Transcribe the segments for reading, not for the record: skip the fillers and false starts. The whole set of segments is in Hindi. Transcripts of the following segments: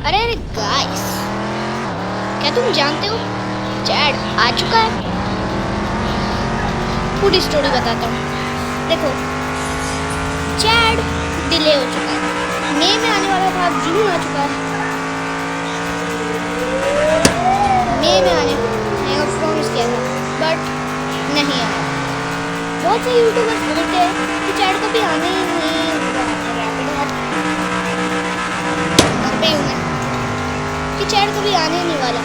अरे अरे गाइस, क्या तुम जानते हो चैड आ चुका है? पूरी स्टोरी बताता हूँ। देखो, चैड डिले हो चुका है। मई में आने वाला था, जून आ चुका है। मई में आने का प्रॉमिस किया था बट नहीं आया। बहुत से यूट्यूबर्स बोलते हैं कि चैड को भी आने ही नहीं कि चैड कभी आने नहीं वाला,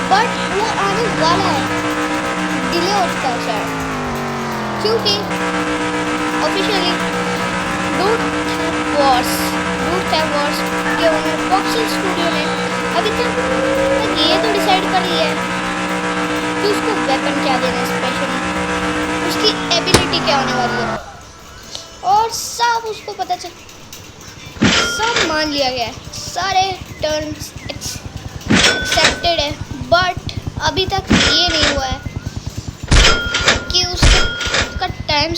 बट वो आने वाला है। डिले हो चुका है चैड, क्योंकि ऑफिशियली रूट हैव वॉर्स के ओनर बॉक्सिंग स्टूडियो ने अभी तक ये तो डिसाइड कर लिया है कि उसको वेपन क्या देना है, स्पेशली उसकी एबिलिटी क्या होने वाली है, और सब उसको पता सब मान लिया गया है। सारे टर्म्स एक्सेप्टेड है, बट अभी तक ये नहीं हुआ है कि उसका टाइम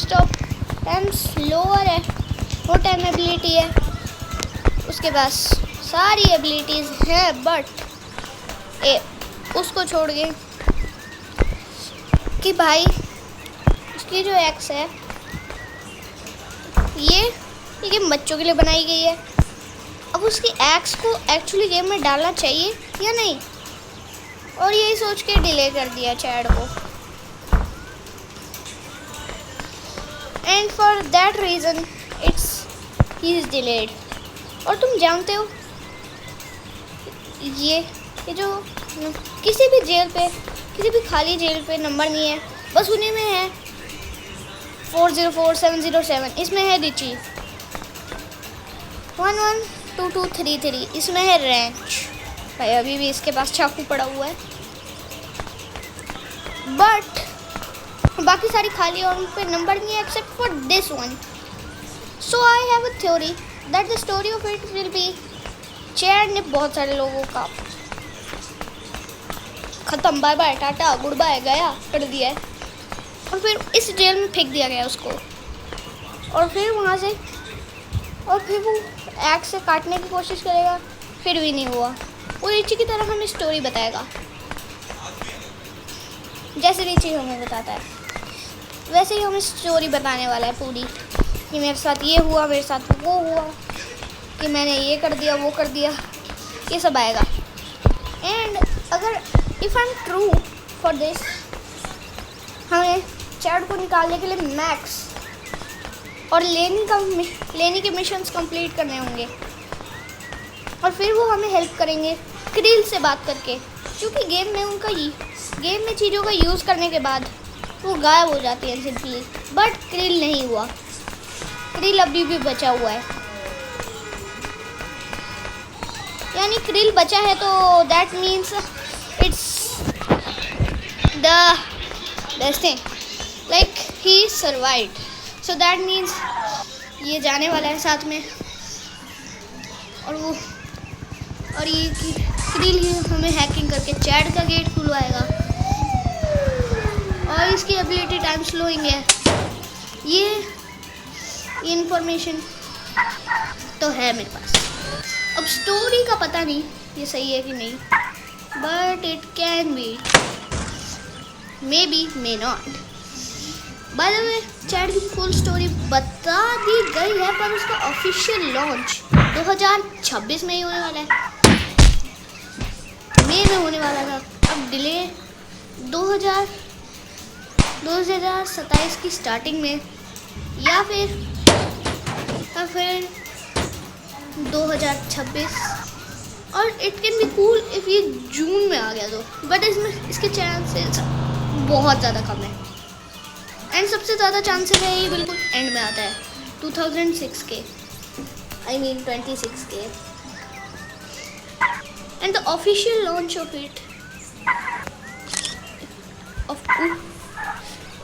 स्लोअर है, वो टाइम एबिलिटी है, उसके पास सारी एबिलिटीज़ हैं, बट उसको छोड़ के कि भाई उसकी जो एक्स है ये बच्चों के लिए बनाई गई है। अब उसकी एक्स को एक्चुअली गेम में डालना चाहिए या नहीं, और यही सोच के डिले कर दिया चैड को। And for that reason he is delayed. और तुम जानते हो ये जो किसी भी जेल पे, किसी भी खाली जेल पे नंबर नहीं है, बस उन्हीं में है 404707, इसमें है रिची। 112233, इसमें है रेंच। भाई अभी भी इसके पास चाकू पड़ा हुआ है, बट बाकी सारी खाली और उन पे नंबर नहीं है except for this one. So I have a theory that the story of it will be चैड ने बहुत सारे लोगों का ख़त्म, bye bye tata goodbye गया कर दिया है, और फिर इस जेल में फेंक दिया गया उसको, और फिर वहाँ से वो एक्स से काटने की कोशिश करेगा, फिर भी नहीं हुआ। वो रिची की तरह हमें स्टोरी बताएगा, जैसे रिची हमें बताता है वैसे ही हमें स्टोरी बताने वाला है पूरी, कि मेरे साथ ये हुआ, मेरे साथ वो हुआ, कि मैंने ये कर दिया, वो कर दिया, ये सब आएगा। एंड अगर if I am true for this, हमें चैड को निकालने के लिए मैक्स और लेनी के मिशंस कंप्लीट करने होंगे, और फिर वो हमें हेल्प करेंगे क्रिल से बात करके, क्योंकि गेम में चीज़ों का यूज़ करने के बाद वो गायब हो जाती है सिंपली, बट क्रिल नहीं हुआ। क्रिल अभी भी बचा हुआ है, यानी क्रिल बचा है, तो that means it's the thing like he survived. So that means ये जाने वाला है साथ में, और ये क्रिल ही हमें हैकिंग करके चैड का गेट खुलवाएगा, और इसकी एबिलिटी टाइम स्लोइंग है। ये इंफॉर्मेशन तो है मेरे पास। अब स्टोरी का पता नहीं ये सही है कि नहीं, but it can be, may be may not. Bye the way, chat की फुल स्टोरी बता दी गई है, पर उसका ऑफिशियल लॉन्च 2026 में ही होने वाला है। मई में होने वाला था, अब डिले 2027 की स्टार्टिंग में, या फिर 2026, और it can be cool if ये जून में आ गया तो, बट इसके चांसेस बहुत ज़्यादा कम है। एंड सबसे ज़्यादा चांसेस है ये बिल्कुल एंड में आता है 2006 के, I mean 26 के। And the official launch of it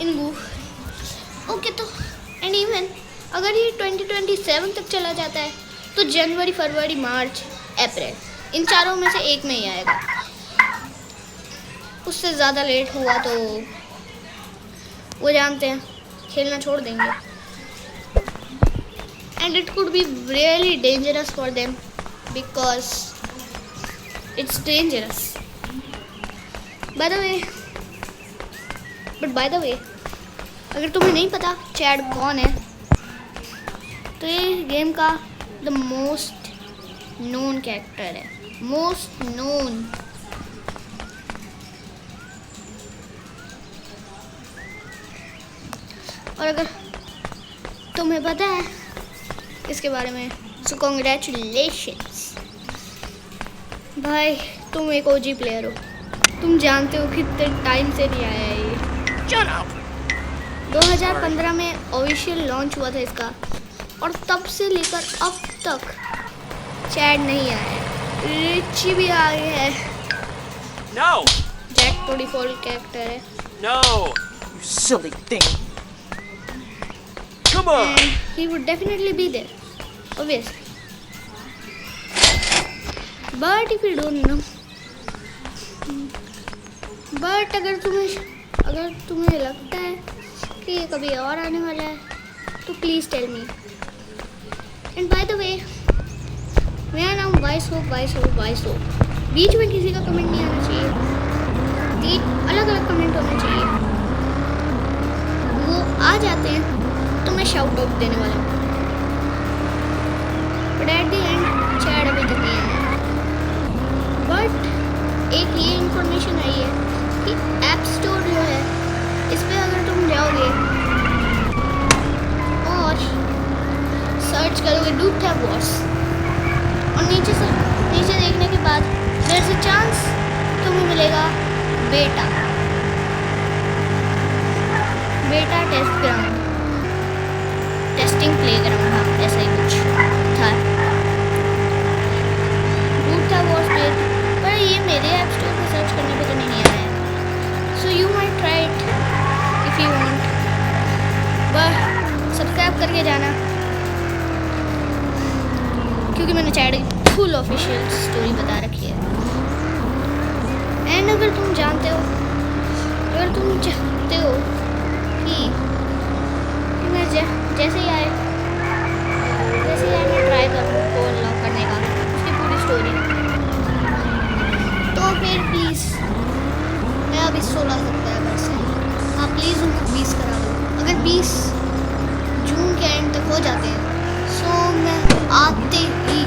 in okay, तो एंड इवन अगर ये 2027 तक चला जाता है तो जनवरी, फरवरी, मार्च, अप्रैल, इन चारों में से एक में ही आएगा। उससे ज़्यादा लेट हुआ तो वो जानते हैं खेलना छोड़ देंगे, and it could be really dangerous for them because it's dangerous. By the way, अगर तुम्हें नहीं पता चैड कौन है, तो ये गेम का द मोस्ट नोन कैरेक्टर है, मोस्ट नोन। और अगर तुम्हें पता है इसके बारे में, सो कॉन्ग्रेचुलेशंस भाई, तुम एक ओजी प्लेयर हो। तुम जानते हो कितने टाइम से नहीं आया है ये। 2015 में ऑफिशियल लॉन्च हुआ था इसका, और तब से लेकर अब तक चैट नहीं आया है। रिची भी आ गया है। No. जैक तो डिफॉल्ट कैरेक्टर है। No. You silly thing. Come on. And he would definitely be there, obviously. But if you don't know, but अगर तुम्हें लगता है कि ये कभी और आने वाला है, तो please tell me. And by the way, मेरा नाम वाइस हो। बीच में किसी का कमेंट नहीं आना चाहिए, अलग अलग कमेंट होने चाहिए। वो आ जाते हैं तो मैं शाउट आउट देने वाला हूँ, but at the end chat अभी तक नहीं आया। बट एक ये इंफॉर्मेशन आई है कि ऐप स्टोर जो है, इस पर अगर तुम जाओगे और सर्च करोगे डू टैप वॉर्स, और नीचे देखने के बाद देयर इज अ चांस तुम्हें मिलेगा बेटा test ground, testing playground, हाँ ऐसा ही कुछ था। डू टैप वॉर्स पे, पर ये मेरे ऐप स्टोर में सर्च करने पे तो नहीं आया है। So you might try it if you want, बस सब्सक्राइब करके जाना, क्योंकि मैंने चैट की फुल ऑफिशियल स्टोरी बता रखी है। एंड अगर तुम चाहते हो कि मैं जैसे ही आए मैं ट्राई करूँ को अनलॉक करने का, उसकी पूरी स्टोरी, तो फिर प्लीज़, मैं अभी 16 सब्सक्राइबर से, हाँ प्लीज़ उनको 20 करा दो। अगर 20 जून के एंड तक हो जाते हैं, सो मैं आते ही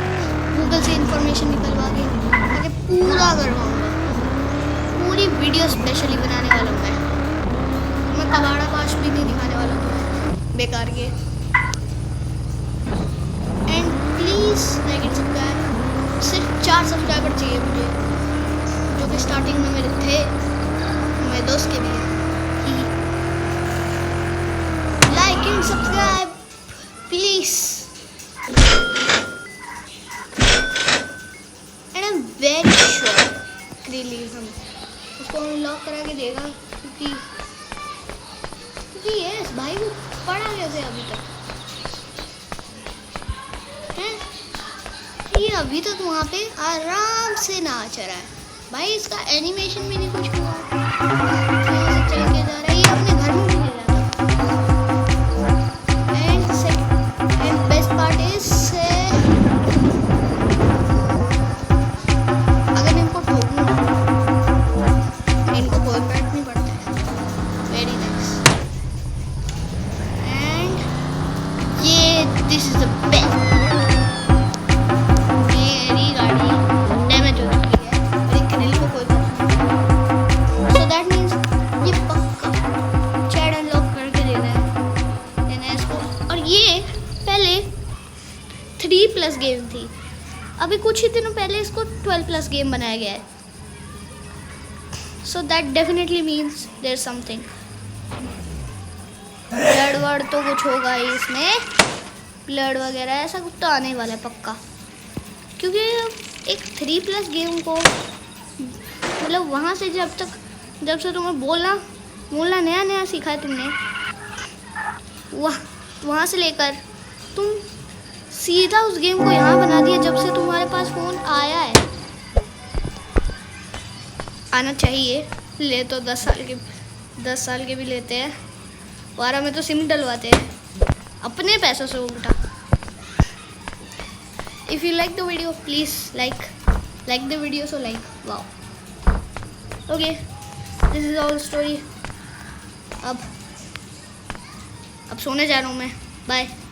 गूगल से इंफॉर्मेशन निकलवा के आगे पूरा करवाऊँगा, पूरी वीडियो स्पेशली बनाने वाला हूँ मैं कबाड़ा पाश भी नहीं दिखाने वाला हूँ बेकार के। एंड प्लीज़ लाइक सब्सक्राइब, सिर्फ 4 सब्सक्राइबर चाहिए मुझे, जो कि स्टार्टिंग में मेरे थे, मेरे दोस्त के भी हैं। Like and subscribe please. And I am very sure release हम उसको अनलॉक करा के देगा, क्योंकि ये भाई वो पढ़ा कैसे अभी तक है, ये अभी तक वहाँ पे आराम से नाच रहा है भाई। इसका एनिमेशन भी नहीं कुछ हुआ, चल के जा रहा है, ये अपने घर में भी ले रहा था। एंड बेस्ट पार्ट इज, अगर इनको ठोकूं इनको कोई फर्क नहीं पड़ता है। Very nice. एंड ये दिस इज द बेस्ट। मेरी गाड़ी डैमेज हो चुकी है, मेरी ग्रिल को कोई फर्क नहीं, सो दैट मीन्स ये पक्का चैट अनलॉक करके देना है इसको। और ये पहले 3+ गेम थी, अभी कुछ ही दिनों पहले इसको 12+ गेम बनाया गया है। So that definitely means there something, blood word तो कुछ होगा ही इसमें, ब्लड वगैरह ऐसा कुछ तो आने वाला है पक्का, क्योंकि एक 3+ गेम को मतलब वहाँ से जब से तुम्हें बोलना नया सीखा है तुमने, वहाँ से लेकर तुम सीधा उस गेम को यहाँ बना दिया जब से तुम्हारे पास फ़ोन आया है। आना चाहिए, ले तो 10 साल के भी लेते हैं, 12 में तो सिम डलवाते हैं अपने पैसों से उल्टा। If you like the video, please like the video. So like, wow. Okay, this is all the story. अब सोने जा रहा हूँ मैं. Bye.